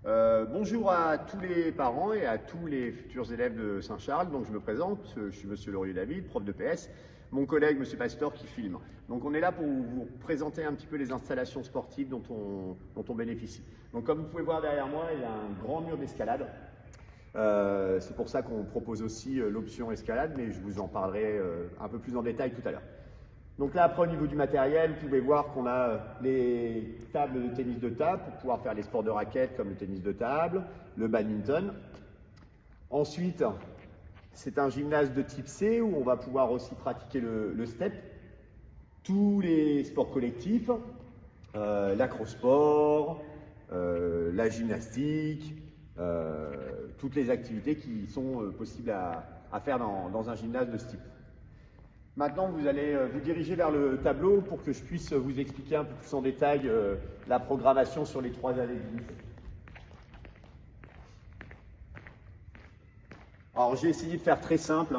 Bonjour à tous les parents et à tous les futurs élèves de Saint-Charles. Donc je me présente, je suis Monsieur Laurier David, prof de PS, mon collègue Monsieur Pastor qui filme. Donc on est là pour vous présenter un petit peu les installations sportives dont on bénéficie. Donc comme vous pouvez voir derrière moi, il y a un grand mur d'escalade. C'est pour ça qu'on propose aussi l'option escalade, mais je vous en parlerai un peu plus en détail tout à l'heure. Donc là, après, au niveau du matériel, vous pouvez voir qu'on a les tables de tennis de table pour pouvoir faire les sports de raquettes comme le tennis de table, le badminton. Ensuite, c'est un gymnase de type C où on va pouvoir aussi pratiquer le step, tous les sports collectifs, l'acrosport, la gymnastique, toutes les activités qui sont possibles à faire dans un gymnase de ce type. Maintenant, vous allez vous diriger vers le tableau pour que je puisse vous expliquer un peu plus en détail la programmation sur les 3 années de lycée. Alors, j'ai essayé de faire très simple.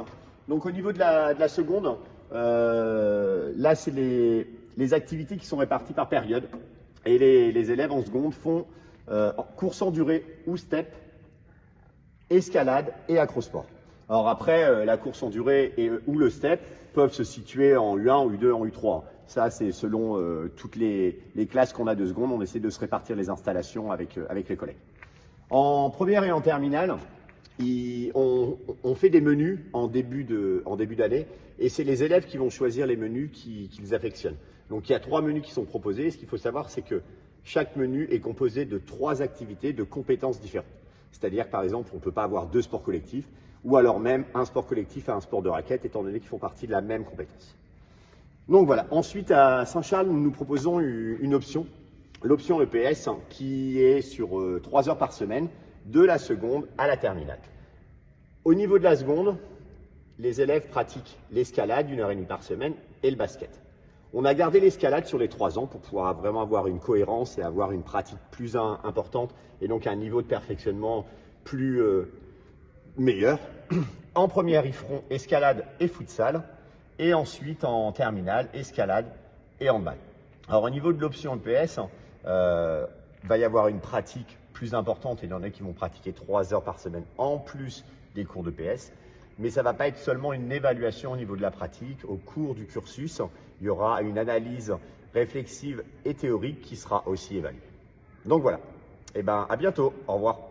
Donc, au niveau de la seconde, là, c'est les activités qui sont réparties par période. Et les élèves en seconde font course en durée ou step, escalade et acrosport. Alors après, la course en durée ou le step peuvent se situer en U1, en U2, en U3. Ça, c'est selon toutes les classes qu'on a de seconde. On essaie de se répartir les installations avec les collègues. En première et en terminale, on fait des menus en début d'année et c'est les élèves qui vont choisir les menus qu'ils affectionnent. Donc il y a 3 menus qui sont proposés. Ce qu'il faut savoir, c'est que chaque menu est composé de 3 activités de compétences différentes. C'est-à-dire que par exemple, on ne peut pas avoir 2 sports collectifs ou alors même un sport collectif et un sport de raquette, étant donné qu'ils font partie de la même compétence. Donc voilà, ensuite à Saint-Charles, nous proposons une option, l'option EPS, qui est sur 3 heures par semaine, de la seconde à la terminale. Au niveau de la seconde, les élèves pratiquent l'escalade 1h30 par semaine et le basket. On a gardé l'escalade sur les 3 ans pour pouvoir vraiment avoir une cohérence et avoir une pratique plus importante et donc un niveau de perfectionnement plus meilleur. En première, ils feront escalade et futsal et ensuite en terminale, escalade et handball. Alors au niveau de l'option EPS, va y avoir une pratique plus importante et il y en a qui vont pratiquer 3 heures par semaine en plus des cours d'EPS. Mais ça ne va pas être seulement une évaluation au niveau de la pratique. Au cours du cursus, il y aura une analyse réflexive et théorique qui sera aussi évaluée. Donc voilà. Et à bientôt. Au revoir.